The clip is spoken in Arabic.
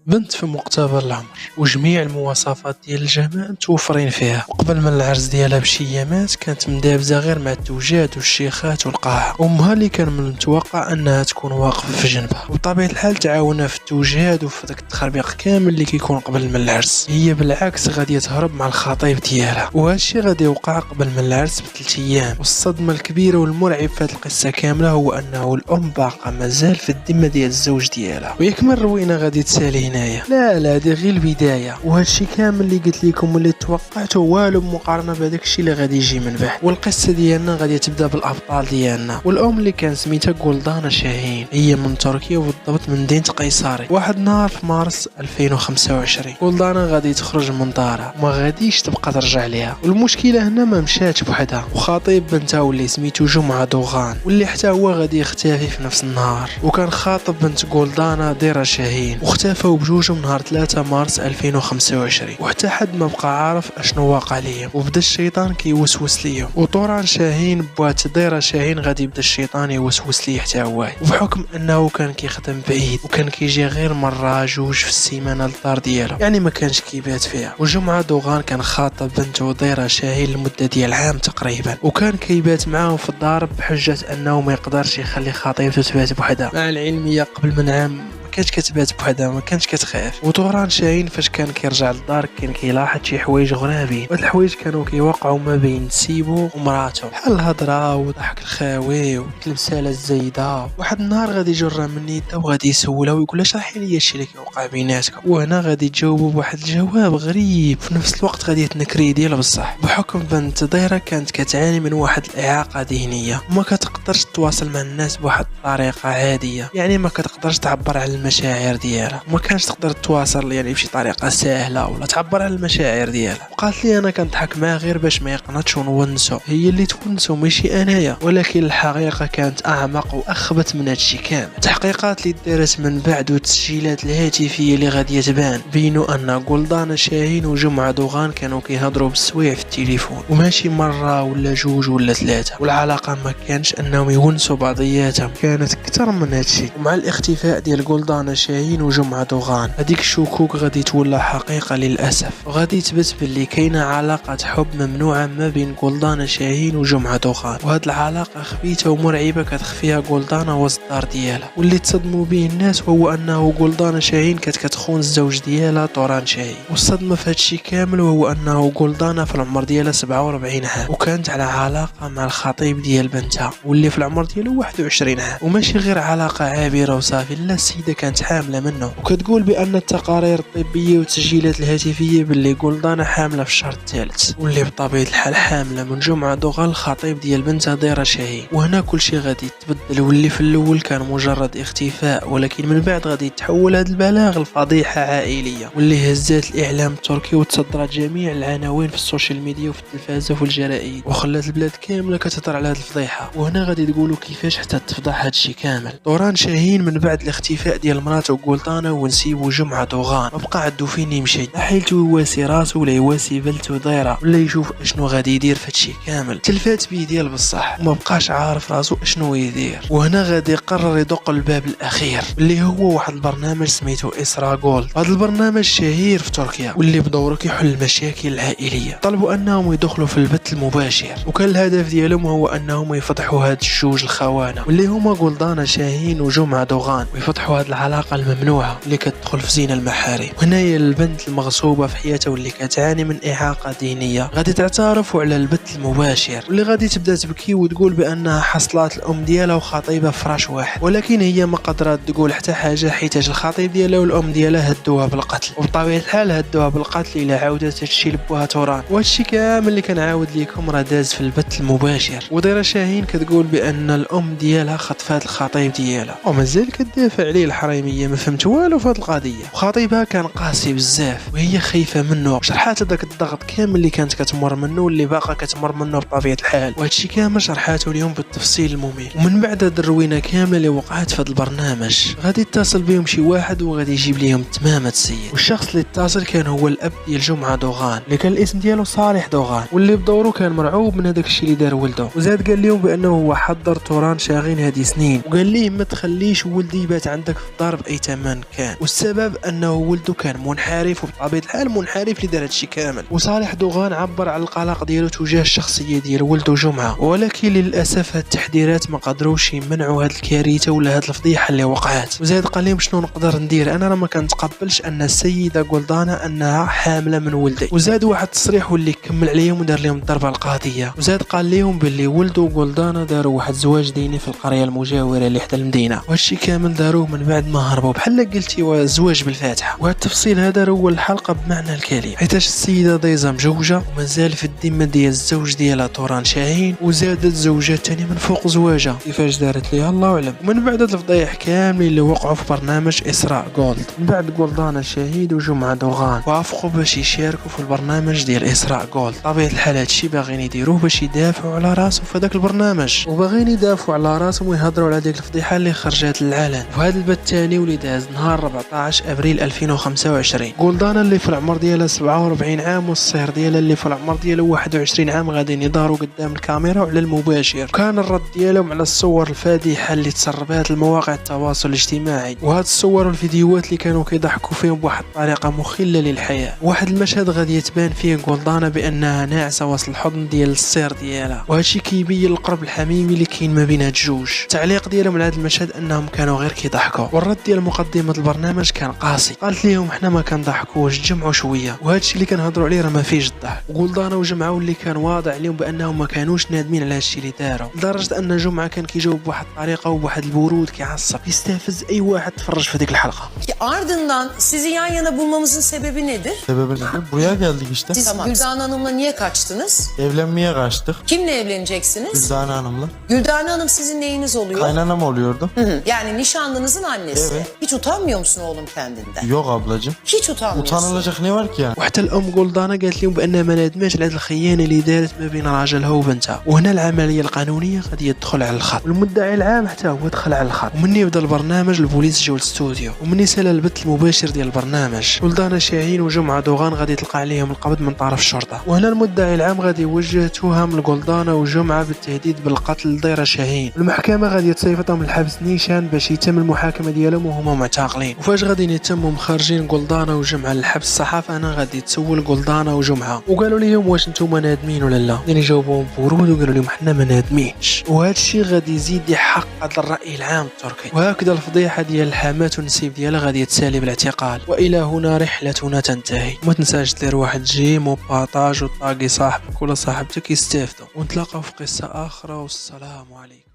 بنت في مقتبل العمر وجميع المواصفات ديال الجمال متوفرين فيها، وقبل من العرس ديالها بشي ايامات كانت مدابزه غير مع التوجات والشيخات والقاعه. امها اللي كان من المتوقع انها تكون واقفه في جنبها، وبطبيعه الحال تعاونها في التوجات وفي داك التخربيق كامل اللي كيكون قبل من العرس. هي بالعكس غادي تهرب مع الخطيب ديالها، وهذا الشيء غادي يوقع قبل من العرس ب3 ايام. والصدمه الكبيره والمرعب في هذه القصه كامله هو انه الام باقا مازال في الذمه ديال الزوج ديالها. ويكمل روينا غادي تسالي هنايا، لا هذه غير البدايه، وهذا الشيء كامل اللي قلت لكم واللي توقعته والو مقارنه بهذاك الشيء اللي غادي يجي من بعد. والقصه ديالنا غادي تبدا بالابطال ديالنا، والام اللي كان سميتها غولدانا شاهين، هي من تركيا وبالضبط من مدينه قيصري. واحد النهار في مارس 2025 غولدانا غادي تخرج من دارها وما غاديش تبقى ترجع ليها. والمشكله هنا ما مشاتش بوحدها، وخطيب بنتها واللي سميتو جمعه دوغان واللي حتى هو غادي يختفي في نفس النهار، وكان خاطب بنت غولدانا ديرا شاهين، واختفاو بجوجهم نهار 3 مارس 2025. وحتى حد ما بقى عارف اشنو واقع ليهم، وبدا الشيطان كيوسوس ليهم. وطوران شاهين بوات ديرا شاهين غادي يبدا الشيطان يوسوس ليه حتى هو، وبحكم انه كان كيخدم بعيد وكان كيجي غير مره جوج في السيمانه للدار ديالو، يعني ما كانش كيبات فيها. وجمعه دوغان كان خاطب بنته ديرا شاهين لمده ديال عام تقريبا، وكان كيبات معاهم في الدار بحجه انه ما يقدرش يخلي خطيبته تبات بوحدها، مع العلميه قبل من عام كانت كتبات بوحدها، ما كانش كتخاف. وطوران شاهين فاش كان كيرجع للدار كان كيلاحظ شي حوايج غرابين، وهاد الحوايج كانوا كيوقعوا ما بين سيبو ومراته، بحال الهضره وضحك الخاوي والتلمساله الزايده. واحد النهار غادي يجرها من يده وغادي يسولها ويقول لها شرحي لي الشيء اللي كيوقع بيناتكم. وهنا غادي تجاوبوا بواحد الجواب غريب في نفس الوقت غادي تنكري ديال بصح، بحكم بنت دايره كانت كتعاني من واحد الاعاقه ذهنيه وما كتقدرش تتواصل مع الناس بواحد الطريقه عاديه، يعني ما كتقدرش تعبر على المشاعر ديالها، ما كانش تقدر تواصل يعني بشي طريقه سهله ولا تعبر على المشاعر ديالها. وقالت لي انا كنضحك معاه غير باش ما يقنطش ونونسو، هي اللي تونسو ماشي انايا. ولكن الحقيقه كانت اعمق واخبث من هادشي كامل. التحقيقات اللي دارت من بعد والتسجيلات الهاتفيه اللي غادي تبان بينوا ان غولدانا شاهين وجمعه دوغان كانوا كيهضروا بالسويع في التليفون، وماشي مره ولا جوج ولا 3. والعلاقه ما كانش انهم يونسوا بعضياتهم، كانت اكثر من هادشي. ومع الاختفاء ديال غولدانا شاهين وجمعه دوغان هذيك الشكوك غادي تولى حقيقه للاسف، وغادي تثبت باللي كاينه علاقه حب ممنوعه ما بين غولدانا شاهين وجمعه دوغان. وهاد العلاقه خبيثه ومرعبه كتخفيها غولدانا وسط الدار ديالها، واللي تصدموا به الناس هو انه غولدانا شاهين كانت كتخون الزوج ديالها طوران شاهين. والصدمه في هادشي كامل هو انه غولدانا في العمر ديالها 47 عام، وكانت على علاقه مع الخطيب ديال بنتها واللي في العمر ديالو 21 عام. وماشي غير علاقه عابره وصافي، لا السيده كانت حامله منه، وكتقول بان التقارير الطبيه والتسجيلات الهاتفيه باللي غولدانا حامله في الشهر الثالث، واللي بطبيعه الحال حامله من جمعه دوغان الخطيب ديال بنتها ديرا شاهين. وهنا كل شيء غادي يتبدل، واللي في الاول كان مجرد اختفاء، ولكن من بعد غادي يتحول هذا البلاغ لفضيحه عائليه واللي هزات الاعلام التركي وتصدرت جميع العناوين في السوشيال ميديا وفي التلفازه وفي الجرائد، وخلات البلاد كامله كتهضر على هذه الفضيحه. وهنا غادي تقولوا كيفاش حتى تفضح هذا الشيء كامل. طوران شاهين من بعد الاختفاء ديال مراته غولدانا ونسيبو جمعه دوغان ما بقى عندو فين يمشي، لا حيلتو يواسي راسو ولا يواسي بلتو دايره ولا يشوف اشنو غادي يدير في هادشي كامل. تلفات بيه ديال بصح وما بقاش عارف راسو اشنو يدير. وهنا غادي يقرر يدق الباب الاخير اللي هو واحد البرنامج سميتو اسرا جولد. هذا البرنامج شهير في تركيا واللي بدوره كيحل المشاكل العائليه. طلبوا انهم يدخلوا في البث المباشر، وكان الهدف ديالهم هو انهم يفضحوا هاد الجوج الخونه واللي هما غولدانا شاهين وجمعه دوغان، ويفضحوا هاد العلاقه الممنوعه اللي كتدخل في زين المحارم. وهنايا البنت المغصوبه في حياتها واللي كتعاني من اعاقه دينيه غادي تعترفوا على البث المباشر، واللي غادي تبدا تبكي وتقول بانها حصلات الام ديالها وخطيبها في فراش واحد، ولكن هي ما قدرات تقول حتى حاجه حيتاش الخطيب ديالها والام ديالها هدوها بالقتل. وبطبيعه الحال هدوها بالقتل الى عاودت هادشي لبوها توران. وهادشي كامل اللي كنعاود لكم راه داز في البث المباشر. وديرا شاهين كتقول بان الام ديالها خطفات الخطيب ديالها ومازال كتدافع عليه. الحريميه ما فهمت والو في هاد القضيه، وخطيبها كان قاسي بزاف وهي خايفه منه. شرحات هذاك الضغط كامل اللي كانت كتمر منه واللي باقا كتمر منه بطبيعه الحال، وهادشي كامل شرحاته اليوم بالتفصيل الممل. ومن بعد هاد الروينه كامله اللي وقعت في هاد البرنامج غادي يتصل بهم شي واحد وغادي يجيب لهم تمامه السيد. والشخص اللي اتصل كان هو الاب ديال جمعه دوغان اللي كان الاسم ديالو صالح دوغان، واللي بدوره كان مرعوب من هذاك الشيء اللي دار ولده. وزاد قال لهم بانه هو حضر طوران شاغين هذه سنين، وقال ليه ما تخليش ولدي يبات عندك في الدار بأي ثمن كان، والسبب أنه ولده كان منحرف، وبطبيعة الحال منحرف اللي دار هادشي كامل. وصالح دوغان عبر على القلق ديالو تجاه الشخصية ديال ولده جمعة، ولكن للأسف هاد التحذيرات ما قدروش يمنعوا هاد الكارثة ولا هاد الفضيحة اللي وقعت. وزاد قال لهم شنو نقدر ندير، أنا راه ما كنتقبلش أن السيدة غولدانا أنها حاملة من ولدي. وزاد واحد التصريح واللي كمل عليهم ودار لهم الضربة القاضية، وزاد قال لهم باللي ولده وغولدانا داروا واحد الزواج ديني في القرية المجاورة اللي حدا المدينة، وهادشي كامل داروه من بعد ما هربوا بحال قلتي وزواج بالفاتحة. وهاد التفصيل هذا هو الحلقة بمعنى الكلمة، حيتاش السيدة ديزا مجوجة ومازال في الذمة ديال الزوج ديالها طوران شاهين، وزادت زوجة ثانية من فوق زواجها كيفاش دارت ليها الله اعلم. ومن بعد هاد الفضايح كاملين اللي وقعوا في برنامج إسراء جولد، من بعد غولدانا شهيد وجمعة دوغان وافقوا باش يشاركوا في البرنامج ديال إسراء جولد. طبيعة الحال هادشي باغيين يديروه باش يدافعوا على راسهم في هذاك البرنامج، وباغيين يدافعوا على راسهم ويهضروا على ديك الفضيحة اللي خرجت للعلن. وهذا البث الثاني واللي داز نهار 14 ابريل 2025، غولدانا اللي في العمر ديالها 47 عام والصهر ديالها اللي في العمر ديالها 21 عام غاديين يظهروا قدام الكاميرا وعلى المباشر. كان الرد ديالهم على الصور الفادحة اللي تسربات لمواقع التواصل الاجتماعي، وهاد الصور والفيديوهات اللي كانوا كيضحكوا فيهم بواحد الطريقة مخلة للحياة. واحد المشهد غادي يتبان فيه غولدانا بانها ناعسة وسط الحضن ديال الصهر ديالها، وهادشي كيبين القرب الحميمي اللي كاين ما بين هاد الجوج. التعليق ديالهم على هذا المشهد انهم كانوا غير كيضحكوا، والرد ديال مقدمة البرنامج كان قاسي، قالت لهم حنا ما كنضحكوش تجمعوا شويه، وهادشي اللي كنهضروا عليه راه ما فيهش الضحك. وغولدانا وجمعه اللي كان واضح عليهم بانهم ما كانوش نادمين على هادشي اللي داروا، لدرجه ان جمعه كان كيجاوب بواحد الطريقه وبواحد البرود كيعصب يستفز اي واحد تفرج في هذيك الحلقه. Ardından sizi yan yana bulmamızın sebebi nedir? Sebebi nedir? Buraya geldik işte. Siz Güldane Hanım'la niye kaçtınız? Evlenmeye kaçtık Kimle evleneceksiniz? Güldane Hanım'la. Güldane Hanım sizin neyiniz oluyor? Kaynanam oluyordu. Yani nişanlınızın annesi. Evet. Hiç utanmıyor musun oğlum kendinden? Yok ablacığım. Hiç utanmıyorsun. Utanılacak ne var ki yani? وحتى الام غولدانا قالت لهم بانها ما ندماش على هذه الخيانه اللي دارت ما بين راجلها وبنتها. وهنا العمليه القانونيه غادي يدخل على الخط، والمدعي العام حتى هو دخل على الخط. ومني بدا البرنامج البوليس جاو للاستوديو، ومني سال البث المباشر ديال البرنامج غولدانا شاهين وجمعه دوغان غادي تلقى عليهم القبض من طرف الشرطه. وهنا المدعي العام غادي يوجه تهم لغولدانا وجمعه بالتهديد بالقتل لديره شاهين. المحكمه غادي تصيفطهم للحبس نيشان باش يتم المحاكمه ديالهم وهما معتقلين. وفاش غادي يتموا مخرجين غولدانا وجمعه للحبس الصحافه انا غادي تسول غولدانا وجمعه وقالوا لهم واش نتوما نادمين ولا لا، يعني جاوبوهم برود وقالوا لهم حنا ما نادمينش. وهذا الشيء غادي يزيد يحقق الراي العام التركي، وهكذا الفضيحه ديال الحامات والنسيب ديالها غادي تسالي بالاعتقال. والى هنا رحلتنا تنتهي. ما تنساش دير واحد جيم وبارطاج وطاقي صاحبك ولا صاحبتك يستافدوا، ونتلاقاو في قصه اخرى، والسلام عليكم.